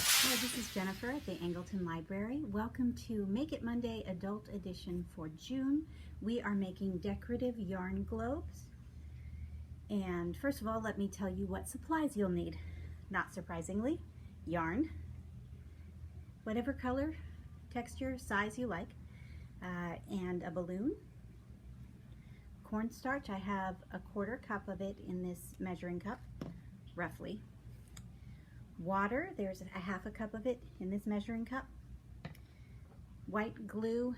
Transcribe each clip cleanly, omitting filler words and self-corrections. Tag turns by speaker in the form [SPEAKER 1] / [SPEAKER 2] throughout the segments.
[SPEAKER 1] Hi, this is Jennifer at the Angleton Library. Welcome to Make It Monday Adult Edition for June. We are making decorative yarn globes. And first of all, let me tell you what supplies you'll need. Not surprisingly, yarn, whatever color, texture, size you like, and a balloon. Cornstarch, I have a 1/4 cup of it in this measuring cup, roughly. Water, there's a 1/2 cup of it in this measuring cup. White glue,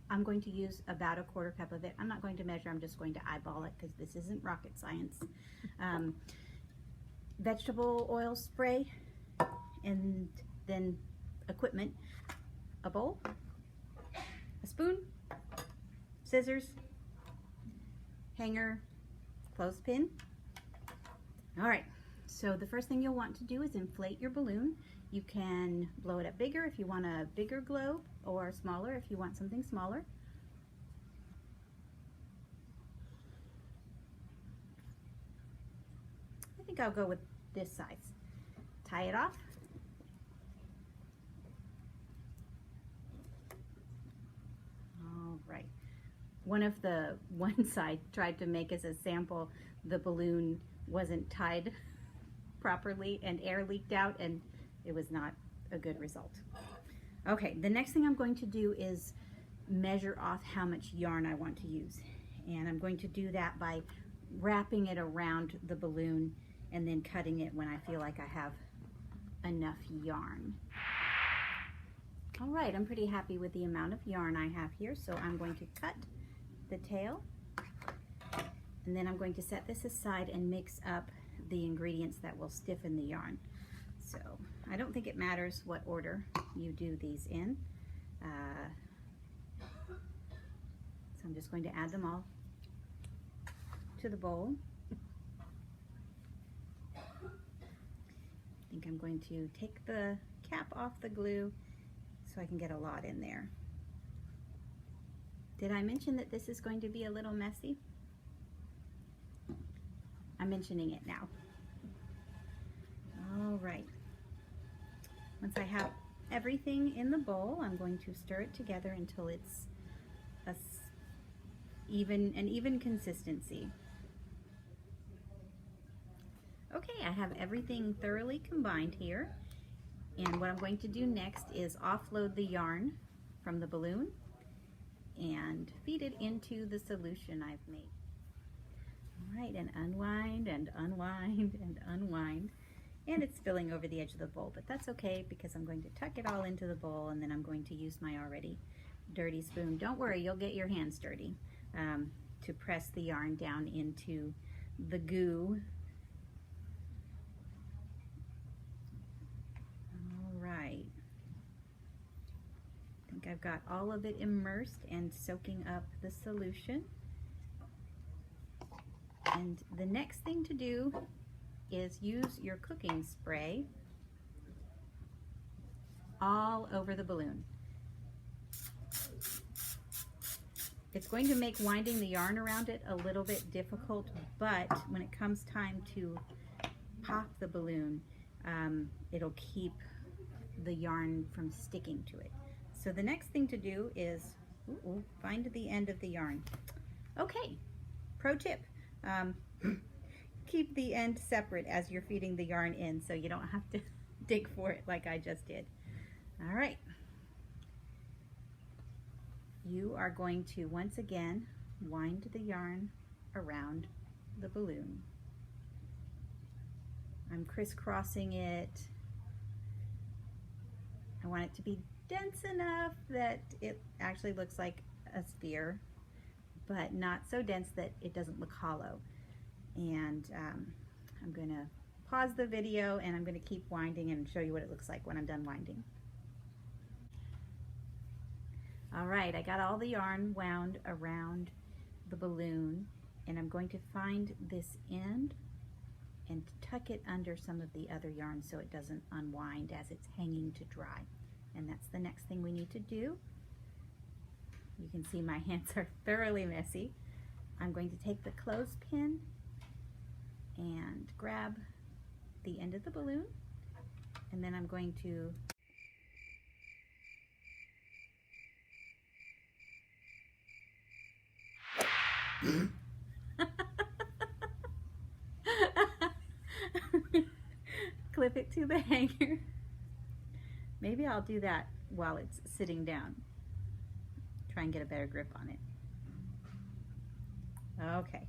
[SPEAKER 1] I'm going to use about a 1/4 cup of it. I'm not going to measure, I'm just going to eyeball it because this isn't rocket science. Vegetable oil spray, and then equipment, a bowl, a spoon, scissors, hanger, clothespin. All right. So the first thing you'll want to do is inflate your balloon. You can blow it up bigger if you want a bigger globe, or smaller if you want something smaller. I think I'll go with this size. Tie it off. All right. One side tried to make as a sample, the balloon wasn't tied properly and air leaked out, and it was not a good result. Okay, the next thing I'm going to do is measure off how much yarn I want to use, and I'm going to do that by wrapping it around the balloon and then cutting it when I feel like I have enough yarn. All right, I'm pretty happy with the amount of yarn I have here, so I'm going to cut the tail, and then I'm going to set this aside and mix up the ingredients that will stiffen the yarn. So I don't think it matters what order you do these in. So I'm just going to add them all to the bowl. I think I'm going to take the cap off the glue so I can get a lot in there. Did I mention that this is going to be a little messy? I'm mentioning it now. All right. Once I have everything in the bowl, I'm going to stir it together until it's an even consistency. Okay, I have everything thoroughly combined here. And what I'm going to do next is offload the yarn from the balloon and feed it into the solution I've made. All right, and unwind and unwind and unwind. And it's spilling over the edge of the bowl, but that's okay because I'm going to tuck it all into the bowl, and then I'm going to use my already dirty spoon. Don't worry, you'll get your hands dirty, to press the yarn down into the goo. All right. I think I've got all of it immersed and soaking up the solution. And the next thing to do is use your cooking spray all over the balloon. It's going to make winding the yarn around it a little bit difficult, but when it comes time to pop the balloon, it'll keep the yarn from sticking to it. So the next thing to do is find the end of the yarn. Okay, pro tip. Keep the end separate as you're feeding the yarn in, so you don't have to dig for it like I just did. All right. You are going to once again wind the yarn around the balloon. I'm crisscrossing it. I want it to be dense enough that it actually looks like a sphere, but not so dense that it doesn't look hollow. And I'm going to pause the video, and I'm going to keep winding and show you what it looks like when I'm done winding. All right, I got all the yarn wound around the balloon, and I'm going to find this end and tuck it under some of the other yarn so it doesn't unwind as it's hanging to dry. And that's the next thing we need to do. You can see my hands are thoroughly messy. I'm going to take the clothespin and grab the end of the balloon And then I'm going to clip it to the hanger. Maybe I'll do that while it's sitting down. Try and get a better grip on it. Okay.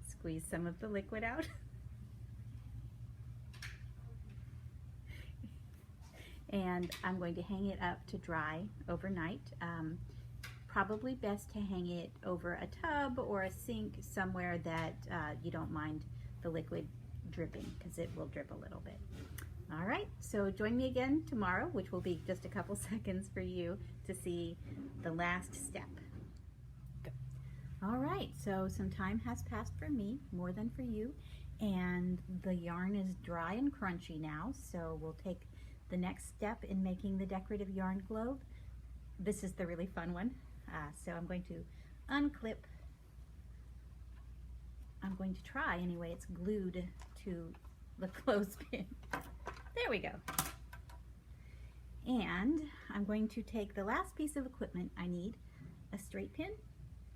[SPEAKER 1] Squeeze some of the liquid out. And I'm going to hang it up to dry overnight. Probably best to hang it over a tub or a sink somewhere that you don't mind the liquid dripping, because it will drip a little bit. All right, so join me again tomorrow, which will be just a couple seconds for you to see the last step. Go. All right, so some time has passed for me, more than for you, and the yarn is dry and crunchy now, so we'll take the next step in making the decorative yarn globe. This is the really fun one. So I'm going to unclip. I'm going to try anyway. It's glued to the clothespin. There we go. And I'm going to take the last piece of equipment I need, a straight pin.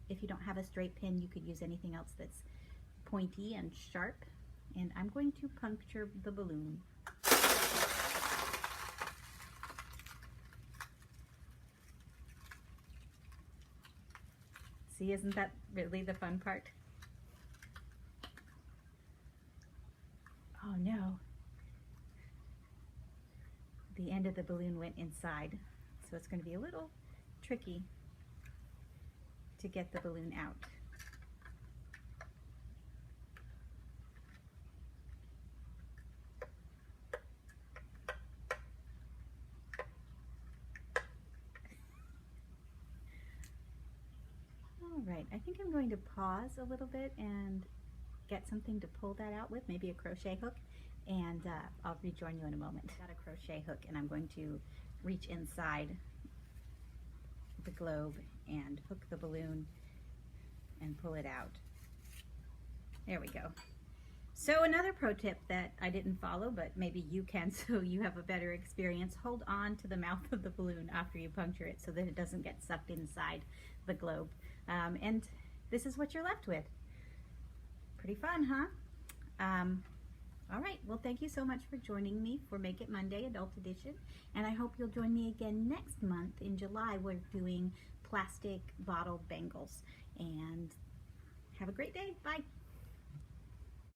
[SPEAKER 1] If you don't have a straight pin, you could use anything else that's pointy and sharp. And I'm going to puncture the balloon. See, isn't that really the fun part? Oh no. The end of the balloon went inside, so it's going to be a little tricky to get the balloon out. All right, I think I'm going to pause a little bit and get something to pull that out with, maybe a crochet hook, and I'll rejoin you in a moment. Got a crochet hook, and I'm going to reach inside the globe and hook the balloon and pull it out. There we go. So another pro tip that I didn't follow, but maybe you can so you have a better experience, hold on to the mouth of the balloon after you puncture it so that it doesn't get sucked inside the globe. And this is what you're left with. Pretty fun, huh? All right, well, thank you so much for joining me for Make It Monday Adult Edition, and I hope you'll join me again next month in July. We're doing plastic bottle bangles, and have a great day. Bye.